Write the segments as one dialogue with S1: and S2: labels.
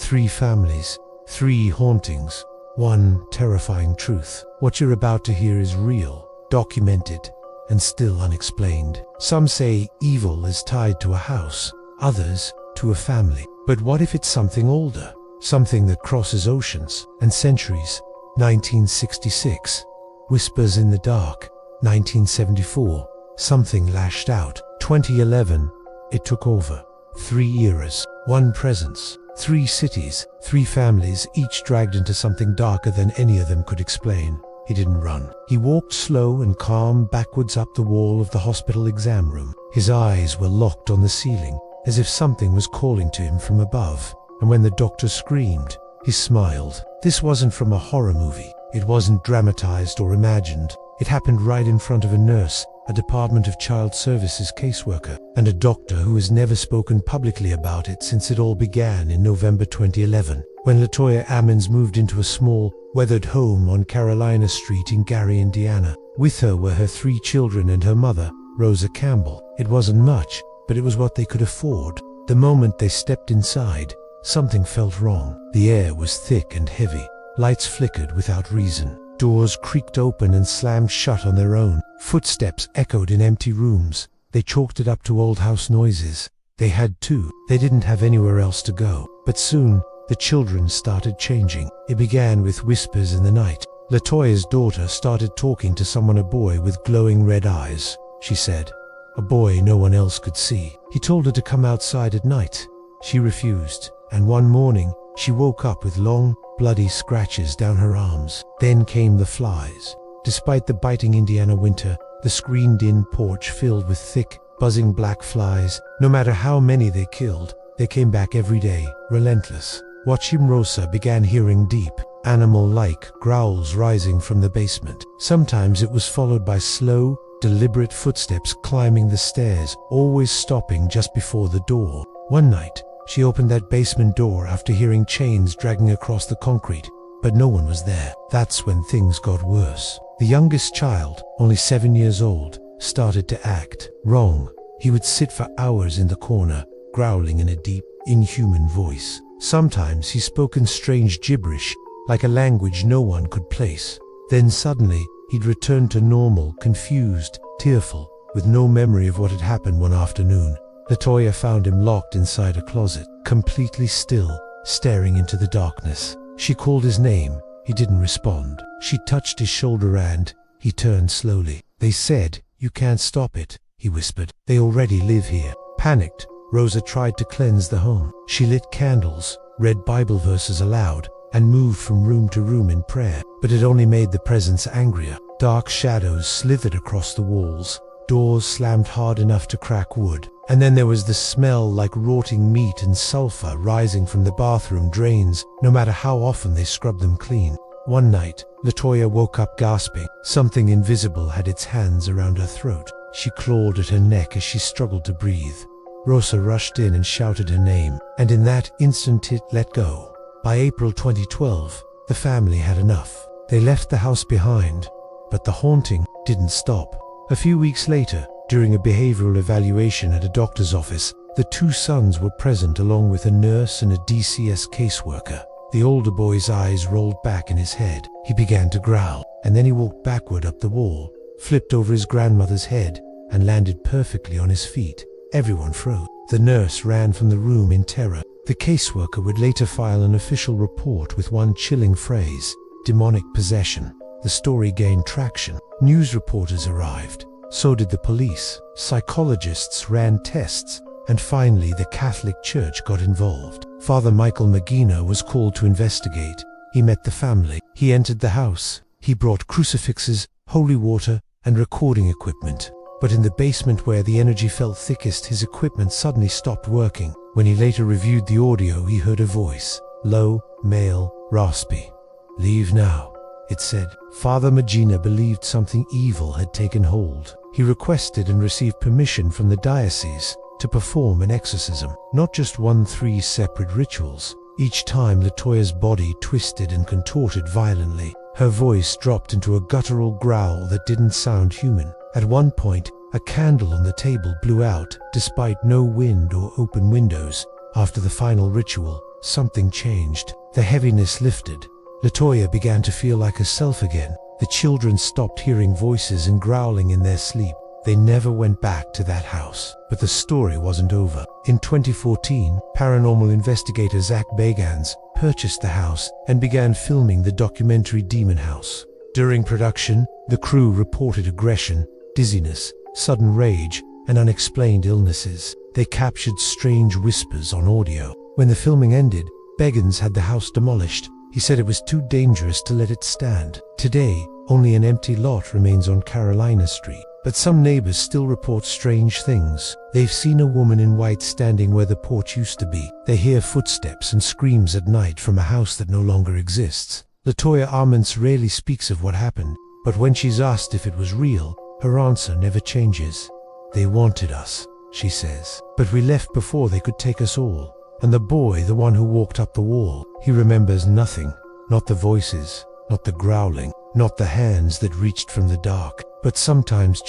S1: 3 families, 3 hauntings, 1 terrifying truth. What you're about to hear is real, documented, and still unexplained. Some say evil is tied to a house, others to a family. But what if it's something older? Something that crosses oceans and centuries. 1966. Whispers in the Dark. 1974. Something lashed out. 2011. It took over. 3 eras, 1 presence, 3 cities, 3 families, each dragged into something darker than any of them could explain. He didn't run. He walked slow and calm backwards up the wall of the hospital exam room. His eyes were locked on the ceiling, as if something was calling to him from above. And when the doctor screamed, he smiled. This wasn't from a horror movie. It wasn't dramatized or imagined. It happened right in front of a nurse, a Department of Child Services caseworker, and a doctor who has never spoken publicly about it since it all began in November 2011, when Latoya Ammons moved into a small, weathered home on Carolina Street in Gary, Indiana. With her were her 3 children and her mother, Rosa Campbell. It wasn't much, but it was what they could afford. The moment they stepped inside, something felt wrong. The air was thick and heavy. Lights flickered without reason. Doors creaked open and slammed shut on their own. Footsteps echoed in empty rooms. They chalked it up to old house noises. They had to. They didn't have anywhere else to go. But soon, the children started changing. It began with whispers in the night. Latoya's daughter started talking to someone, a boy with glowing red eyes, she said. A boy no one else could see. He told her to come outside at night. She refused, and one morning, she woke up with long, bloody scratches down her arms. Then came the flies. Despite the biting Indiana winter, the screened-in porch filled with thick, buzzing black flies. No matter how many they killed, they came back every day, relentless. Watching Rosa began hearing deep, animal-like growls rising from the basement. Sometimes it was followed by slow, deliberate footsteps climbing the stairs, always stopping just before the door. One night, she opened that basement door after hearing chains dragging across the concrete, but no one was there. That's when things got worse. The youngest child, only 7 years old, started to act wrong. He would sit for hours in the corner, growling in a deep, inhuman voice. Sometimes he spoke in strange gibberish, like a language no one could place. Then suddenly, he'd return to normal, confused, tearful, with no memory of what had happened one afternoon. Latoya found him locked inside a closet, completely still, staring into the darkness. She called his name. He didn't respond. She touched his shoulder and he turned slowly. They said, "You can't stop it," he whispered. "They already live here." Panicked, Rosa tried to cleanse the home. She lit candles, read Bible verses aloud, and moved from room to room in prayer. But it only made the presence angrier. Dark shadows slithered across the walls. Doors slammed hard enough to crack wood. And then there was the smell like rotting meat and sulfur rising from the bathroom drains, no matter how often they scrubbed them clean. One night, Latoya woke up gasping. Something invisible had its hands around her throat. She clawed at her neck as she struggled to breathe. Rosa rushed in and shouted her name, and in that instant it let go. By April 2012, the family had enough. They left the house behind, but the haunting didn't stop. A few weeks later, during a behavioral evaluation at a doctor's office, the 2 sons were present along with a nurse and a DCS caseworker. The older boy's eyes rolled back in his head. He began to growl, and then he walked backward up the wall, flipped over his grandmother's head, and landed perfectly on his feet. Everyone froze. The nurse ran from the room in terror. The caseworker would later file an official report with one chilling phrase: demonic possession. The story gained traction. News reporters arrived. So did the police. Psychologists ran tests. And finally, the Catholic Church got involved. Father Michael Magina was called to investigate. He met the family. He entered the house. He brought crucifixes, holy water, and recording equipment. But in the basement where the energy felt thickest, his equipment suddenly stopped working. When he later reviewed the audio, he heard a voice. Low, male, raspy. "Leave now," it said. Father Magina believed something evil had taken hold. He requested and received permission from the diocese to perform an exorcism. Not just 3 separate rituals. Each time Latoya's body twisted and contorted violently. Her voice dropped into a guttural growl that didn't sound human. At one point, a candle on the table blew out, despite no wind or open windows. After the final ritual, something changed. The heaviness lifted. Latoya began to feel like herself again. The children stopped hearing voices and growling in their sleep. They never went back to that house. But the story wasn't over. In 2014, paranormal investigator Zach Bagans purchased the house and began filming the documentary Demon House. During production, the crew reported aggression, dizziness, sudden rage, and unexplained illnesses. They captured strange whispers on audio. When the filming ended, Bagans had the house demolished. He said it was too dangerous to let it stand. Today, only an empty lot remains on Carolina Street. But some neighbors still report strange things. They've seen a woman in white standing where the porch used to be. They hear footsteps and screams at night from a house that no longer exists. Latoya Ammons rarely speaks of what happened, but when she's asked if it was real, her answer never changes. "They wanted us," she says, "but we left before they could take us all." And the boy, the one who walked up the wall, he remembers nothing. Not the voices, not the growling, not the hands that reached from the dark. But sometimes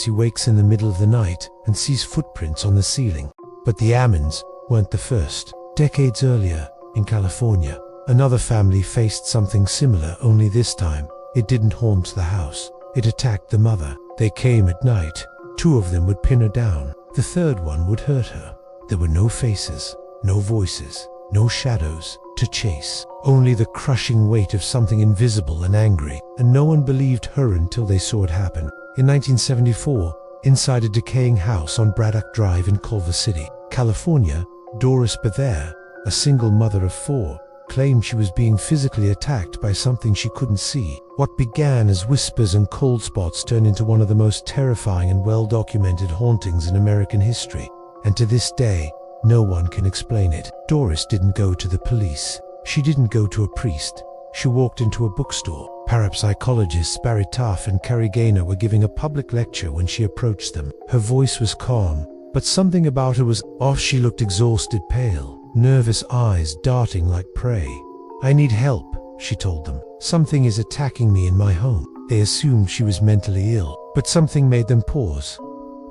S1: he wakes in the middle of the night and sees footprints on the ceiling. But the Ammons weren't the first. Decades earlier, in California, another family faced something similar, only this time, it didn't haunt the house. It attacked the mother. They came at night. 2 of them would pin her down. The 3rd one would hurt her. There were no faces, no voices, no shadows to chase. Only the crushing weight of something invisible and angry. And no one believed her until they saw it happen. In 1974, inside a decaying house on Braddock Drive in Culver City, California, Doris Bither, a single mother of 4, claimed she was being physically attacked by something she couldn't see. What began as whispers and cold spots turned into one of the most terrifying and well-documented hauntings in American history. And to this day, no one can explain it. Doris didn't go to the police. She didn't go to a priest. She walked into a bookstore. Parapsychologists Barry Taff and Carrie Gaynor were giving a public lecture when she approached them. Her voice was calm, but something about her was off. She looked exhausted, pale, nervous eyes darting like prey. "I need help," she told them. "Something is attacking me in my home." They assumed she was mentally ill, but something made them pause.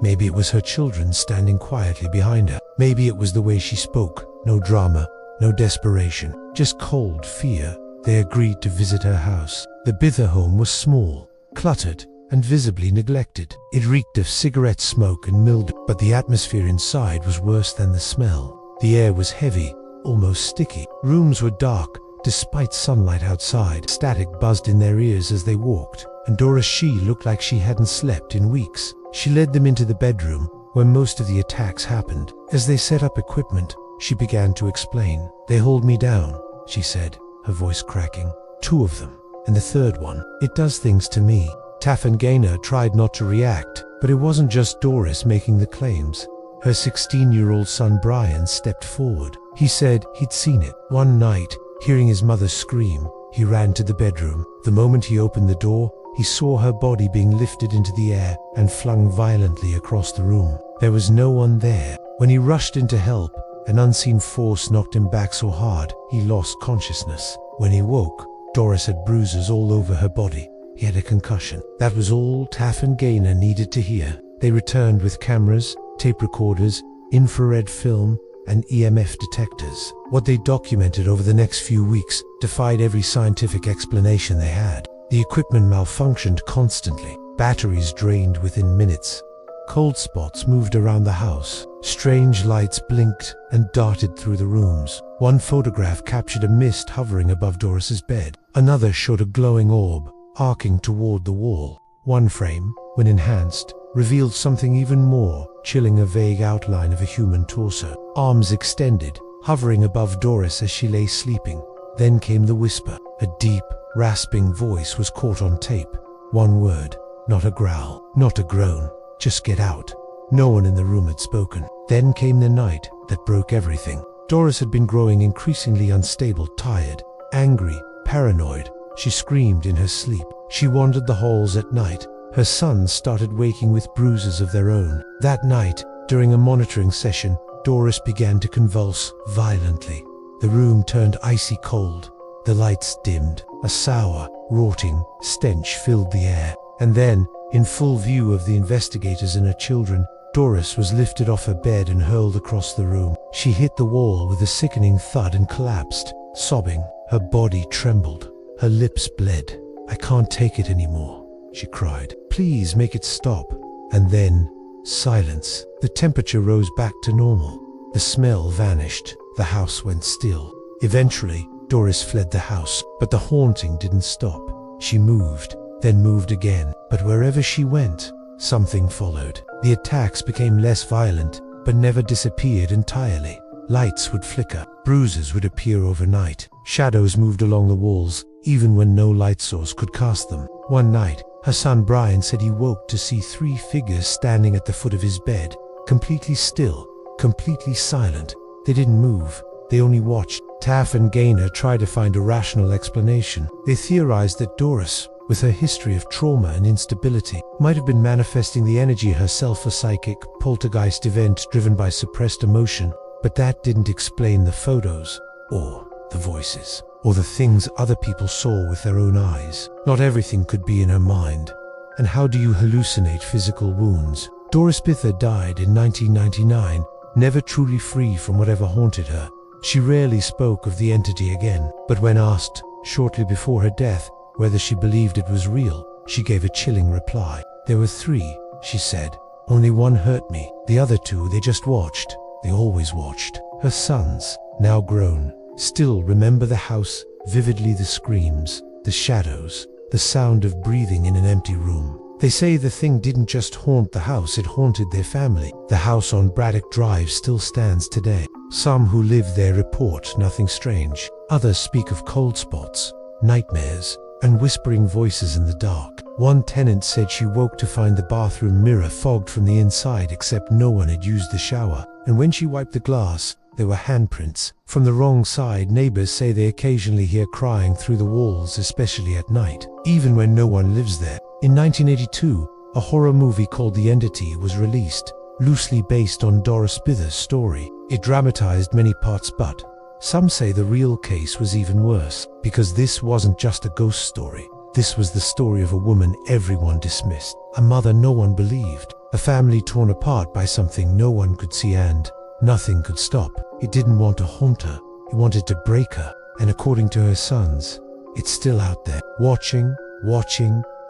S1: Maybe it was her children standing quietly behind her. Maybe it was the way she spoke. No drama, no desperation, just cold fear. They agreed to visit her house. The Bither home was small, cluttered, and visibly neglected. It reeked of cigarette smoke and mildew, but the atmosphere inside was worse than the smell. The air was heavy, almost sticky. Rooms were dark, despite sunlight outside. Static buzzed in their ears as they walked, and Doris looked like she hadn't slept in weeks. She led them into the bedroom, where most of the attacks happened. As they set up equipment, she began to explain. "They hold me down," she said, her voice cracking. "2 of them. And the 3rd one, it does things to me." Taff and Gaynor tried not to react, but it wasn't just Doris making the claims. Her 16-year-old son Brian stepped forward. He said he'd seen it. One night, hearing his mother scream, he ran to the bedroom. The moment he opened the door, he saw her body being lifted into the air and flung violently across the room. There was no one there. When he rushed in to help, an unseen force knocked him back so hard, he lost consciousness. When he woke, Doris had bruises all over her body. He had a concussion. That was all Taff and Gaynor needed to hear. They returned with cameras, tape recorders, infrared film, and EMF detectors. What they documented over the next few weeks defied every scientific explanation they had. The equipment malfunctioned constantly. Batteries drained within minutes. Cold spots moved around the house. Strange lights blinked and darted through the rooms. One photograph captured a mist hovering above Doris's bed. Another showed a glowing orb arcing toward the wall. One frame, when enhanced, revealed something even more chilling, a vague outline of a human torso, arms extended, hovering above Doris as she lay sleeping. Then came the whisper. A deep, rasping voice was caught on tape. One word, not a growl, not a groan, just "get out." No one in the room had spoken. Then came the night that broke everything. Doris had been growing increasingly unstable, tired, angry, paranoid. She screamed in her sleep. She wandered the halls at night. Her sons started waking with bruises of their own. That night, during a monitoring session, Doris began to convulse violently. The room turned icy cold. The lights dimmed. A sour, rotting stench filled the air. And then, in full view of the investigators and her children, Doris was lifted off her bed and hurled across the room. She hit the wall with a sickening thud and collapsed, sobbing. Her body trembled. Her lips bled. "I can't take it anymore," she cried. "Please make it stop." And then, silence. The temperature rose back to normal. The smell vanished. The house went still. Eventually, Doris fled the house, but the haunting didn't stop. She moved, then moved again. But wherever she went, something followed. The attacks became less violent, but never disappeared entirely. Lights would flicker. Bruises would appear overnight. Shadows moved along the walls, even when no light source could cast them. One night, her son Brian said he woke to see 3 figures standing at the foot of his bed, completely still, completely silent. They didn't move. They only watched. Taff and Gaynor tried to find a rational explanation. They theorized that Doris, with her history of trauma and instability, might have been manifesting the energy herself, a psychic poltergeist event driven by suppressed emotion. But that didn't explain the photos, or the voices, or the things other people saw with their own eyes. Not everything could be in her mind. And how do you hallucinate physical wounds? Doris Bither died in 1999, never truly free from whatever haunted her. She rarely spoke of the entity again, but when asked, shortly before her death, whether she believed it was real, she gave a chilling reply. "There were 3, she said. Only one hurt me. The other 2, they just watched. They always watched." Her sons, now grown, still remember the house vividly, the screams, the shadows, the sound of breathing in an empty room. They say the thing didn't just haunt the house, it haunted their family. The house on Braddock Drive still stands today. Some who live there report nothing strange. Others speak of cold spots, nightmares, and whispering voices in the dark. One tenant said she woke to find the bathroom mirror fogged from the inside, except no one had used the shower. And when she wiped the glass, there were handprints from the wrong side. Neighbors say they occasionally hear crying through the walls, especially at night, even when no one lives there. In 1982, a horror movie called The Entity was released, loosely based on Doris Bither's story. It dramatized many parts, but some say the real case was even worse, because this wasn't just a ghost story. This was the story of a woman everyone dismissed, a mother no one believed, a family torn apart by something no one could see, and nothing could stop. It didn't want to haunt her, it wanted to break her, and according to her sons, it's still out there, watching,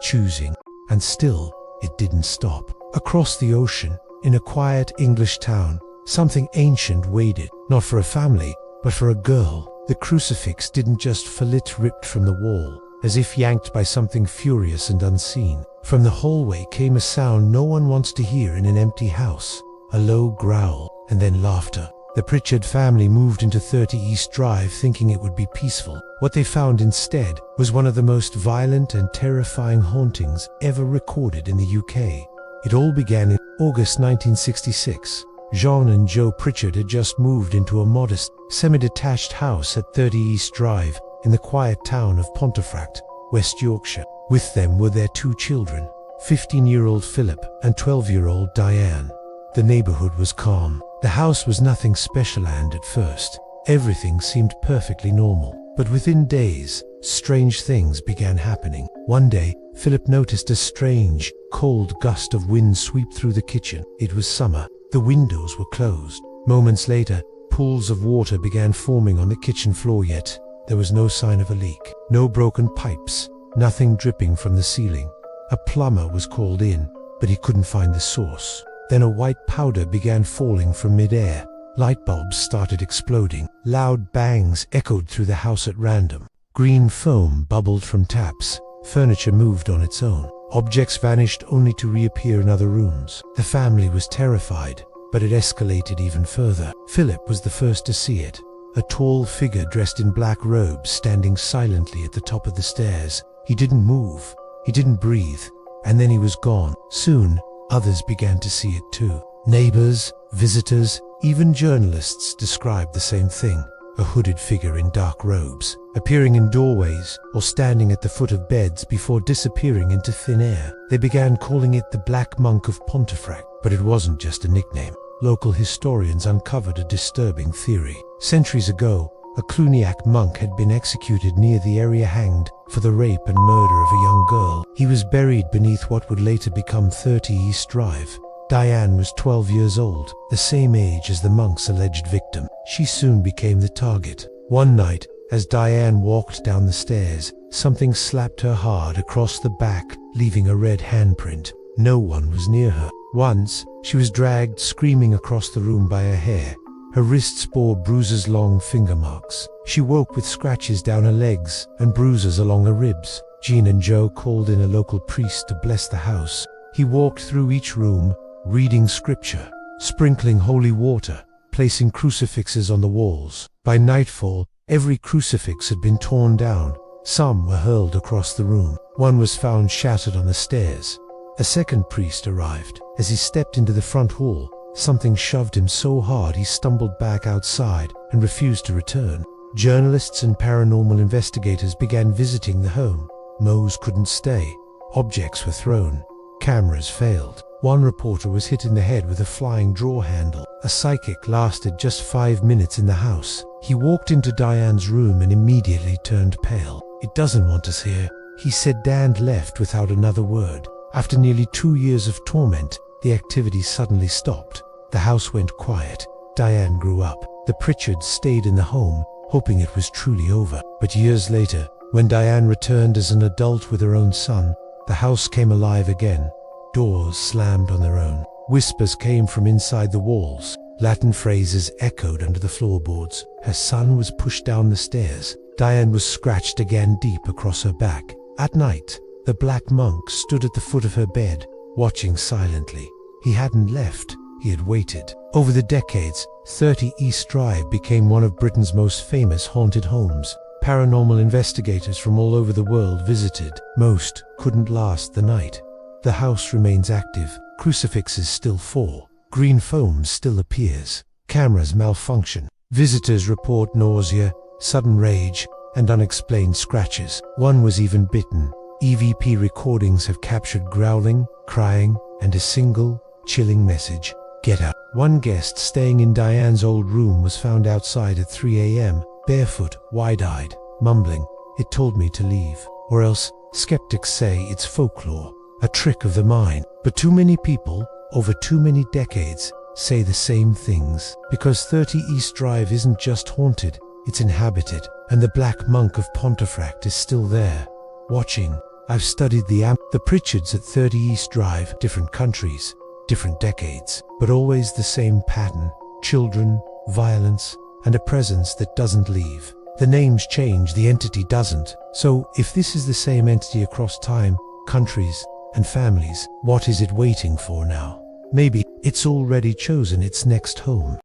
S1: choosing, and still, it didn't stop. Across the ocean, in a quiet English town, something ancient waited, not for a family, but for a girl. The crucifix didn't just fall, it ripped from the wall, as if yanked by something furious and unseen. From the hallway came a sound no one wants to hear in an empty house, a low growl, and then laughter. The Pritchard family moved into 30 East Drive thinking it would be peaceful. What they found instead was one of the most violent and terrifying hauntings ever recorded in the UK. It all began in August 1966. Jean and Joe Pritchard had just moved into a modest, semi-detached house at 30 East Drive in the quiet town of Pontefract, West Yorkshire. With them were their 2 children, 15-year-old Philip and 12-year-old Diane. The neighborhood was calm. The house was nothing special, and at first, everything seemed perfectly normal. But within days, strange things began happening. One day, Philip noticed a strange, cold gust of wind sweep through the kitchen. It was summer. The windows were closed. Moments later, pools of water began forming on the kitchen floor, yet there was no sign of a leak. No broken pipes, nothing dripping from the ceiling. A plumber was called in, but he couldn't find the source. Then a white powder began falling from mid-air. Light bulbs started exploding. Loud bangs echoed through the house at random. Green foam bubbled from taps. Furniture moved on its own. Objects vanished only to reappear in other rooms. The family was terrified, but it escalated even further. Philip was the first to see it. A tall figure dressed in black robes standing silently at the top of the stairs. He didn't move. He didn't breathe. And then he was gone. Soon, others began to see it too. Neighbors, visitors, even journalists described the same thing. A hooded figure in dark robes, appearing in doorways or standing at the foot of beds before disappearing into thin air. They began calling it the Black Monk of Pontefract, but it wasn't just a nickname. Local historians uncovered a disturbing theory. Centuries ago, a Cluniac monk had been executed near the area, hanged for the rape and murder of a young girl. He was buried beneath what would later become 30 East Drive. Diane was 12 years old, the same age as the monk's alleged victim. She soon became the target. One night, as Diane walked down the stairs, something slapped her hard across the back, leaving a red handprint. No one was near her. Once, she was dragged screaming across the room by her hair. Her wrists bore bruises, long finger marks. She woke with scratches down her legs and bruises along her ribs. Jean and Joe called in a local priest to bless the house. He walked through each room, reading scripture, sprinkling holy water, placing crucifixes on the walls. By nightfall, every crucifix had been torn down. Some were hurled across the room. One was found shattered on the stairs. A second priest arrived. As he stepped into the front hall, something shoved him so hard he stumbled back outside and refused to return. Journalists and paranormal investigators began visiting the home. Moes couldn't stay. Objects were thrown. Cameras failed. One reporter was hit in the head with a flying drawer handle. A psychic lasted just 5 minutes in the house. He walked into Diane's room and immediately turned pale. "It doesn't want us here," he said, and left without another word. After nearly 2 years of torment, the activity suddenly stopped. The house went quiet. Diane grew up. The Pritchards stayed in the home, hoping it was truly over. But years later, when Diane returned as an adult with her own son, the house came alive again. Doors slammed on their own. Whispers came from inside the walls. Latin phrases echoed under the floorboards. Her son was pushed down the stairs. Diane was scratched again deep across her back. At night, the black monk stood at the foot of her bed, watching silently. He hadn't left, he had waited. Over the decades, 30 East Drive became one of Britain's most famous haunted homes. Paranormal investigators from all over the world visited. Most couldn't last the night. The house remains active. Crucifixes still fall. Green foam still appears. Cameras malfunction. Visitors report nausea, sudden rage, and unexplained scratches. One was even bitten. EVP recordings have captured growling, crying, and a single, chilling message: "Get out." One guest staying in Diane's old room was found outside at 3 a.m., barefoot, wide-eyed, mumbling, "It told me to leave." Or else, skeptics say it's folklore, a trick of the mind. But too many people, over too many decades, say the same things. Because 30 East Drive isn't just haunted, it's inhabited, and the Black Monk of Pontefract is still there, watching. I've studied the Pritchards at 30 East Drive, different countries, different decades, but always the same pattern: children, violence, and a presence that doesn't leave. The names change, the entity doesn't. So, if this is the same entity across time, countries, and families, what is it waiting for now? Maybe it's already chosen its next home.